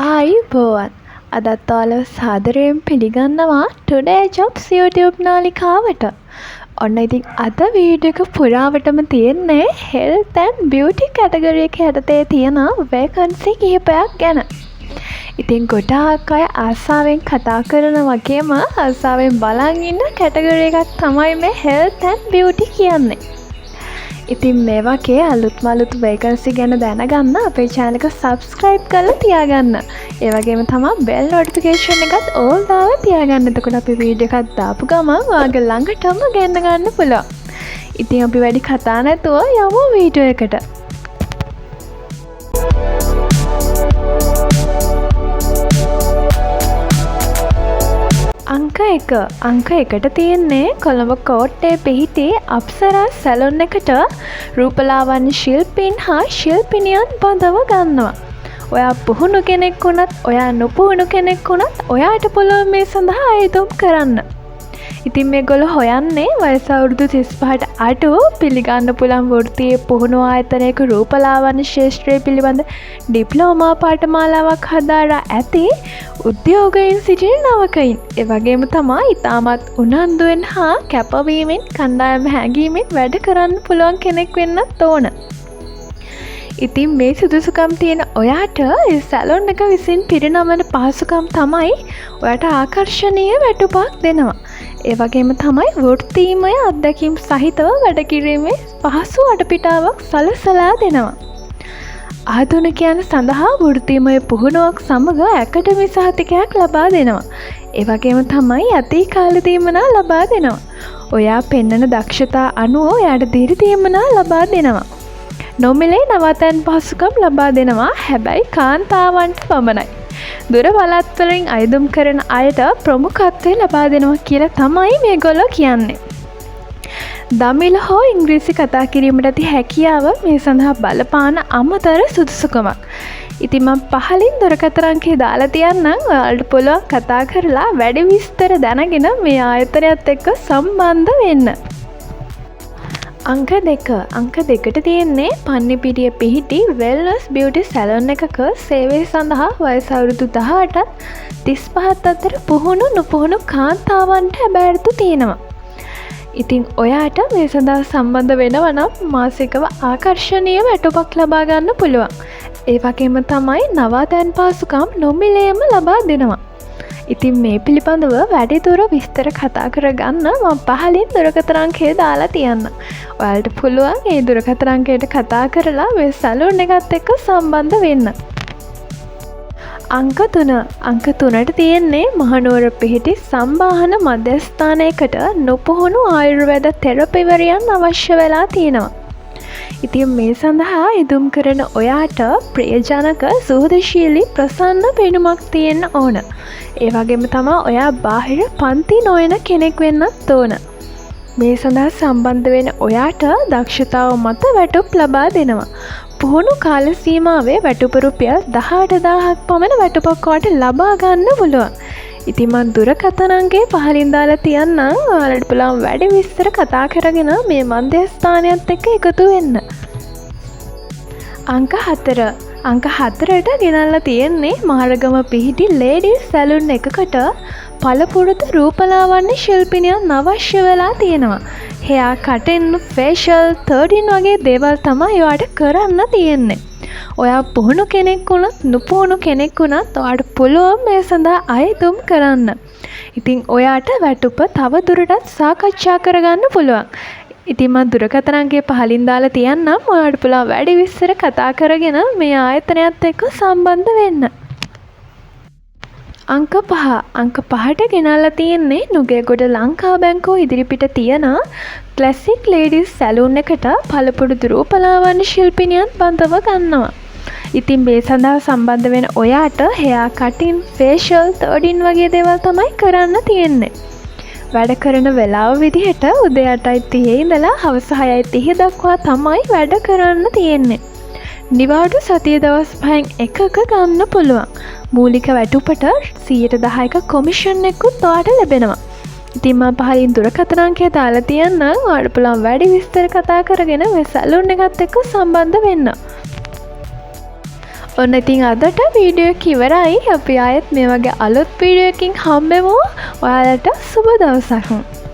ආයුබෝවන් අදත් ඔයාලව සාදරයෙන් පිළිගන්නවා ටුඩේ ජොබ්ස් YouTube නාලිකාවට. ඔන්න ඉතින් අද වීඩියෝ එක පුරාවටම තියෙන්නේ health and beauty category එක යටතේ තියෙන vacancy කිහිපයක් ගැන. ඉතින් ගොඩාක් අය ආසාවෙන් කතා කරන වගේම ආසාවෙන් බලන් ඉන්න category එකක් තමයි මේ health and beauty කියන්නේ. ඉතින් මේ වගේ අලුත් vacancy ගැන දැනගන්න අපේ channel එක subscribe කරලා තියාගන්න. ඒ වගේම තමයි bell notification එකත් all දාලා තියාගන්න. එතකොට අපි වීඩියෝ එකක් දාපු ගමන් ඔයාගේ ළඟටම ගෙන්න ගන්න පුළුවන්. ඉතින් අපි වැඩි කතා නැතුව යමු වීඩියෝ එකට. අංක 1ට තියෙන්නේ කොළඹ කෝට්ටේ පිහිටි අප්සරා සැලොන් එකට රූපලාවන්‍ය ශිල්පීන් හා ශිල්පිනියන් බඳව ගන්නවා. ඔයා පුහුණු කෙනෙක් වුණත් ඔයා නොපුහුණු කෙනෙක් වුණත් ඔයාට පුළුවන් මේ සඳහා ආයුධම් කරන්න. ඉතින් මේගොල්ලෝ හොයන්නේ වයස අවුරුදු 35ට අඩු පිළිගන්න පුළුවන් වෘත්තීය පුහුණු ආයතනයක රූපලාවන්‍ය ශාස්ත්‍රය පිළිබඳ ඩිප්ලෝමා පාඨමාලාවක් හදාරා ඇති උද්‍යෝගයෙන් සිටින නවකයින්. ඒ වගේම තමයි ඉතාමත් උනන්දුවෙන් හා කැපවීමෙන් කණ්ඩායම හැඟීමෙන් වැඩ කරන්න පුළුවන් කෙනෙක් වෙන්නත් ඕන. ඉතින් මේ සුදුසුකම් තියෙන ඔයාට ඒ සැලොන් එක විසින් පිරිනමන පහසුකම් තමයි ඔයාට ආකර්ශනීය වැටුපක් දෙනවා. ඒ වගේම තමයි වෘත්තීමය අත්දැකීම් සහිතව වැඩ කිරීමේ පහසු වටපිටාවක් සලසලා දෙනවා. ආධුනිකයන් සඳහා වෘත්තීමය පුහුණුවක් සමග ඇකඩමි සහතිකයක් ලබා දෙනවා. ඒ වගේම තමයි අතී කාල දීමනා ලබා දෙනවා. ඔයා පෙන්වන දක්ෂතා අනුව ඔයාට දීර්ඝ දීමනා ලබා දෙනවා. නොමිලේ නවතැන් පහසුකම් ලබා දෙනවා. හැබැයි කාන්තාවන්ට පමණයි. දුර පළාත් වලින් අයදුම් කරන අයට ප්‍රමුඛත්වය ලබා දෙනවා කියලා තමයි මේගොල්ලෝ කියන්නේ. දමිළ හෝ ඉංග්‍රීසි කතා කිරීමට ඇති හැකියාව මේ සඳහා බලපාන අමතර සුදුසුකමක්. ඉතින් මම පහලින් දුරකථන අංකය දාලා තියන්නම්. ඔයාලට පුළුවන් කතා කරලා වැඩි විස්තර දැනගෙන මේ ආයතනයත් එක්ක සම්බන්ධ වෙන්න. අංක 2ට තියෙන්නේ පන්නිපිටිය පිහිටි wellness beauty salon එකක සේවය සඳහා වයස අවුරුදු 18ත් 35ත් අතර පුහුණු නොපුහුණු කාන්තාවන්ට ලැබෙරතු තියෙනවා. ඉතින් ඔයාට මේ සඳහා සම්බන්ධ වෙනවා නම් මාසිකව ආකර්ශනීය වැටුපක් ලබා ගන්න පුළුවන්. ඒ වගේම තමයි නවාතැන් පහසුකම් නොමිලේම ලබා දෙනවා. ඉතින් මේ පිළිබඳව වැඩිදුර විස්තර කතා කරගන්න මම පහලින් දුරකථන අංකය දාලා තියන්න. ඔයාලට පුළුවන් මේ දුරකථන අංකයට කතා කරලා මේ සැලොන් එකත් එක්ක සම්බන්ධ වෙන්න. අංක 3ට තියෙන්නේ මහනුවර පිහිටි සම්බාහන මධ්‍යස්ථානයකට නොපුහුණු ආයුර්වේද තෙරපිවරියන් අවශ්‍ය වෙලා තියෙනවා. ඉතින් මේ සඳහා ඉදුම් කරන ඔයාට ප්‍රියජනක සුහදශීලී ප්‍රසන්න පෙනුමක් තියෙන්න ඕන. ඒ වගේම තමයි ඔයා බාහිර පන්ති නොයන කෙනෙක් වෙන්නත් ඕන. මේ සඳහා සම්බන්ධ වෙන ඔයාට දක්ෂතාව මත වැටුප් ලබා දෙනවා. පුහුණු කාල සීමාවේ වැටුප රුපියල් 18000ක් පමණ වැටුපක් ඔයාට ලබා ගන්න පුළුවන්. ඉතින් මම දුරකථන අංකය පහලින් දාලා තියන්නම්. ඔයාලට පුළුවන් වැඩි විස්තර කතා කරගෙන මේ මධ්‍යස්ථානයත් එක්ක එකතු වෙන්න. අංක 4ට ගෙනල්ලා තියෙන්නේ මහරගම පිහිටි ලේඩීස් සැලුන් එකකට පළපුරුදු රූපලාවන්‍ය ශිල්පිනියන් අවශ්‍ය වෙලා තියෙනවා. hair cutting, facial, threading වගේ දේවල් තමයි ඔයාට කරන්න තියෙන්නේ. ඔයා පුහුණු කෙනෙක් වුණත් නොපුහුණු කෙනෙක් වුණත් ඔයාට පුළුවන් මේ සඳහා අයදුම් කරන්න. ඉතින් ඔයාට වැටුප තව දුරටත් සාකච්ඡා කරගන්න පුළුවන්. ඉතින් මම දුරකථන අංකය පහලින් දාලා තියන්නම්. ඔයාට පුළුවන් වැඩි විස්තර කතා කරගෙන මේ ආයතනයත් එක්ක සම්බන්ධ වෙන්න. අංක 5ට ගෙනල්ලා තියෙන්නේ නුගේගොඩ ලංකා බැංකුව ඉදිරිපිට තියෙන ක්ලාසික් ලේඩීස් සැලූන් එකට පළපුරුදු රූපලාවන්‍ය ශිල්පිනියන් බඳව ගන්නවා. ඉතින් මේ සඳහා සම්බන්ධ වෙන ඔයාට hair cutting, facial, threading වගේ දේවල් තමයි කරන්න තියෙන්නේ. වැඩ කරන වෙලාව විදිහට උදේ 8:30 ඉඳලා හවස 6:30 දක්වා තමයි වැඩ කරන්න තියෙන්නේ. නිවාඩු සතිය දවස් 5න් එකක ගන්න පුළුවන්. මූලික වැටුපට 10%ක කොමිෂන් එකකුත් ඔයාට ලැබෙනවා. ඉතින් මම පහලින් දුරකථන අංකය දාලා තියන්නම්. ඔයාලට පුළුවන් වැඩි විස්තර කතා කරගෙන මේ සැලොන් එකත් එක්ක සම්බන්ධ වෙන්න. ඔන්න ඉතින් අදට වීඩියෝ එක ඉවරයි. අපි ආයෙත් මේ වගේ අලුත් වීඩියෝ එකකින් හම්බෙමු. ඔයාලට සුබ දවසක්.